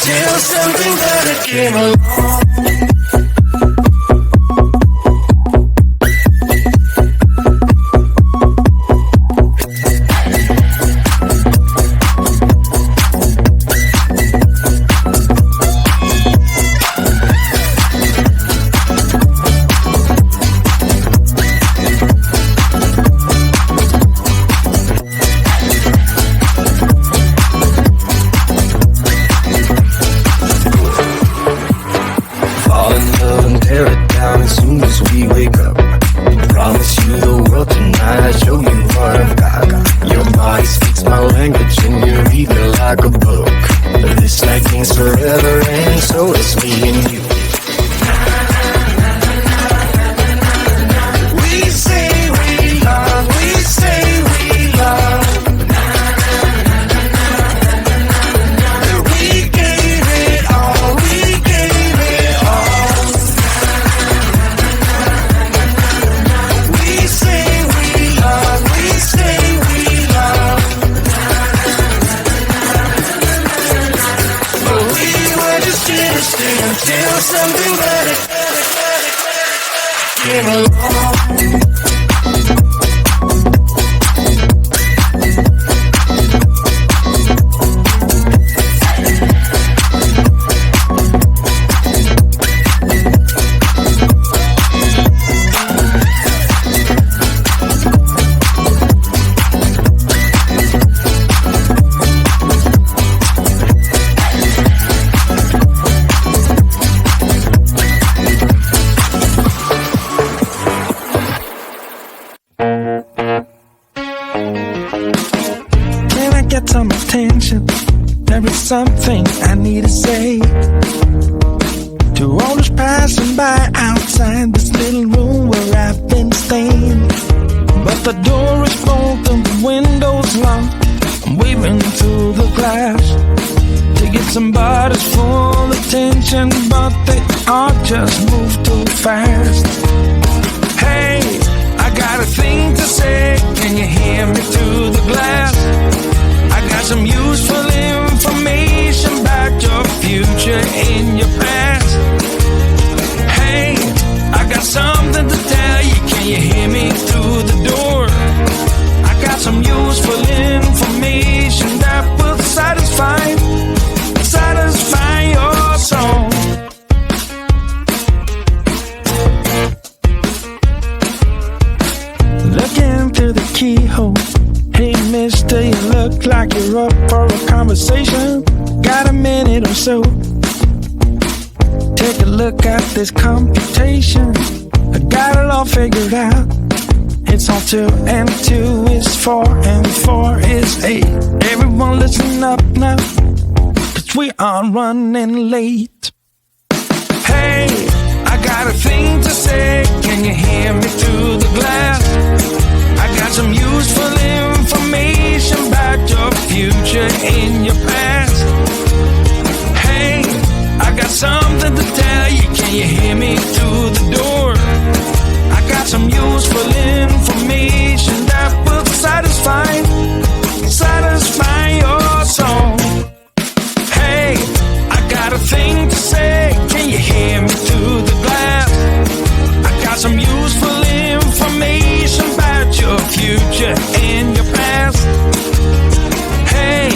until something better came along. Something I need to say to all those passing by outside this little room where I've been staying. But the door is broken, the window's locked. I'm waving through the glass to get somebody's full attention, but they all just move too fast. Hey, I got a thing to say. Can you hear me through the glass? I got some useful information about your future and your past. Hey, I got something to tell you. Can you hear me through the door? I got some useful information that will satisfy your soul. Looking through the keyhole. Hey mister, you look like you're up for a conversation. Got a minute or so? Take a look at this computation. I got it all figured out. It's all 2 and 2 is 4 and 4 is 8. Everyone listen up now, 'cause we are running late. Hey, I got a thing to say. Can you hear me through the glass? I got some useful information about your future and your past. Hey, I got something to tell you. Can you hear me through the door? I got some useful information that will satisfy your soul. Hey, I got a thing to say. Can you hear me through the glass? I got some useful information about your future and your past. Hey,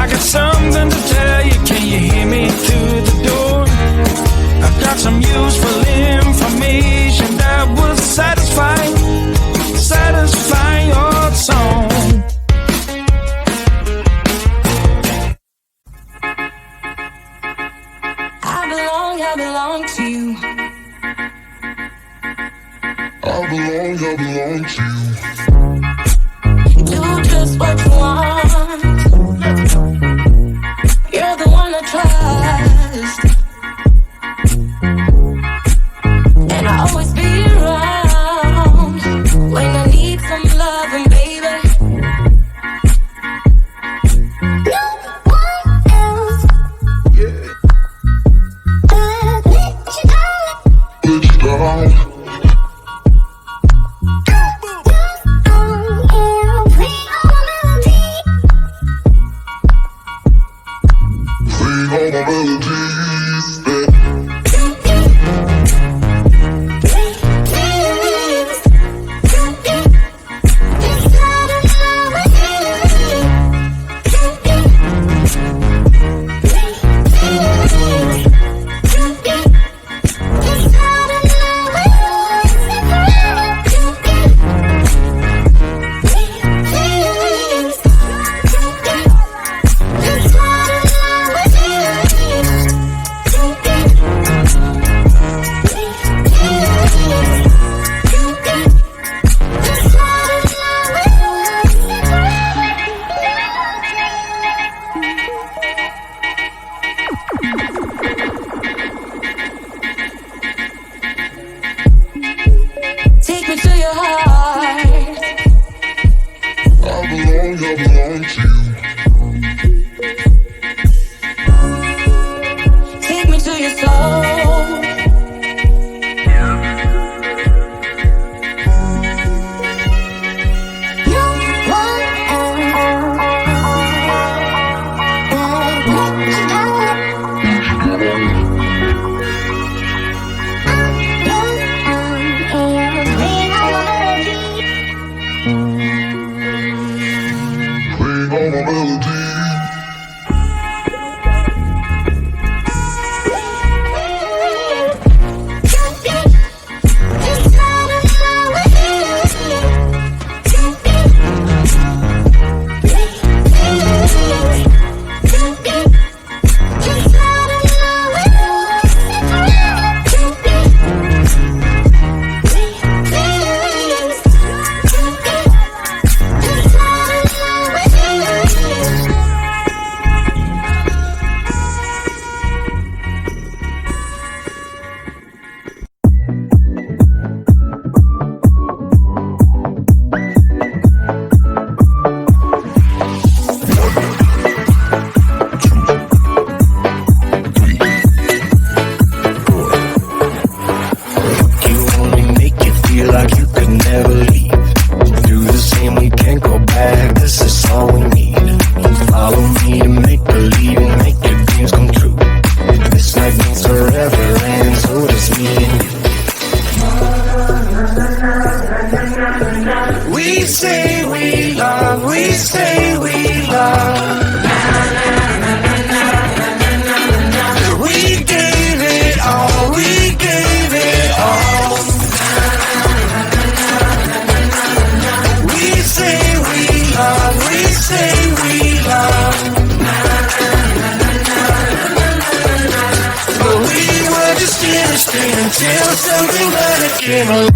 I got something to tell you. Can you hear me through the door? I got some useful information that will satisfy your soul. I belong to you. I belong to you. Do just what you want. You're the one I trust, and I'll always be around when I need some loving, baby. No one else. Yeah. Let you down. to your heart. I belong to you. Take me to your soul. Until something better came along.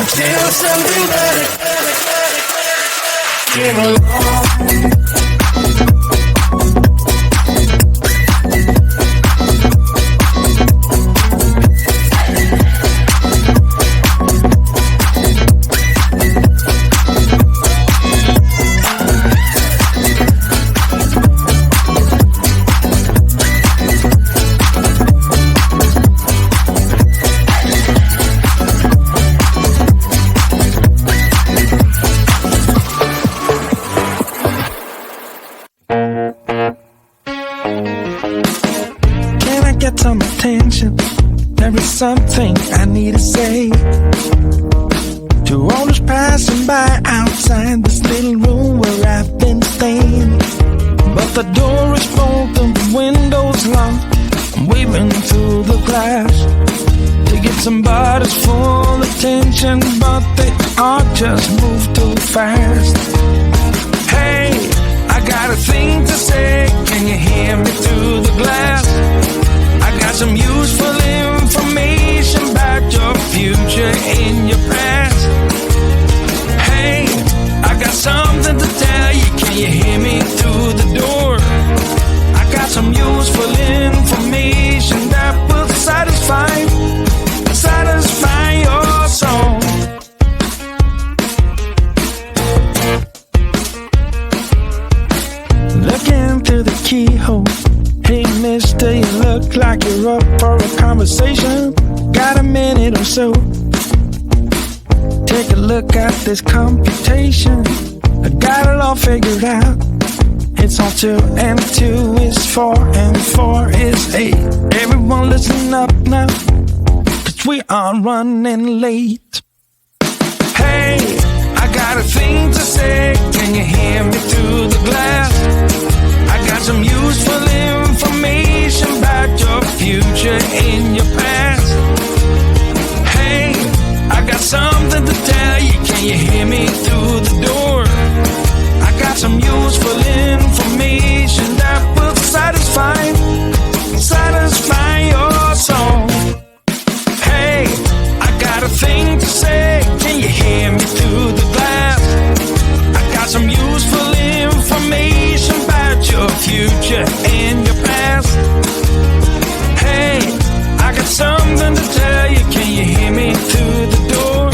Until something better came along. Some attention. There is something I need to say to all those passing by outside this little room where I've been staying. But the door is broken, the window's locked. I'm waving through the glass to get somebody's full attention, but they all just move too fast. Hey, I got a thing to say. Can you hear me through the glass? I got some useful information about your future and your past. Hey, I got something to tell you. Can you hear me through the door? I got some useful information that will satisfy your soul. you're up for a conversation, got a minute or so. Take a look at this computation. I got it all figured out. It's all 2 and 2 is 4 and 4 is 8. Everyone listen up now, 'cause we are running late. Hey, I got a thing to say. Can you hear me through the glass? I got some useful information about your future and your past. Hey, I got something to tell you. Can you hear me through the door? I got some useful information that will satisfy your soul. Hey, I got a thing to say. Can you hear me through the glass? I got some useful information about your future and your past. Hey, I got something to tell you. Can you hear me through the door?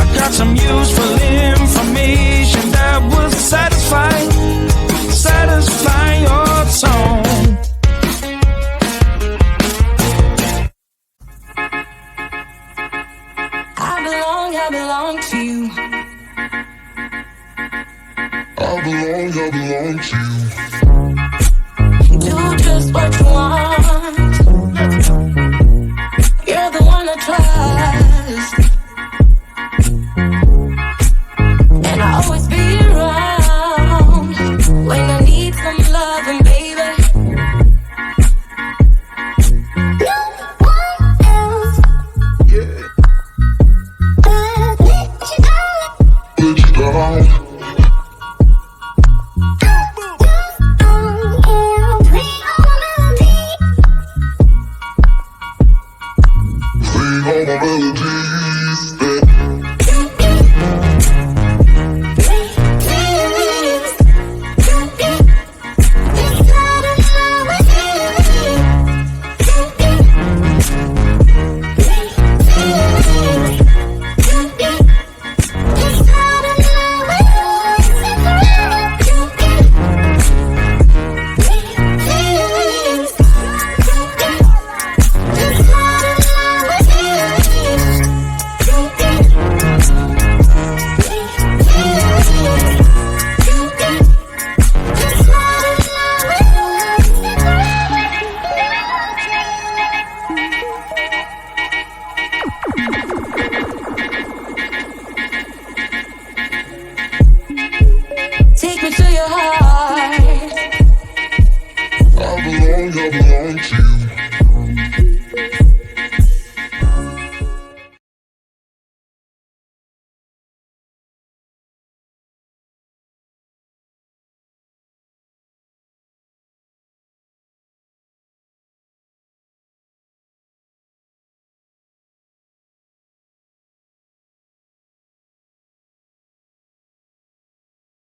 I got some useful information that will satisfy your soul. I belong to you. I belong to you. Do just what you want. You're the one I trust, and I'll always be around when I need some loving, baby. No one else. Yeah. Let you down. All my melodies that take me to your heart. I belong to you.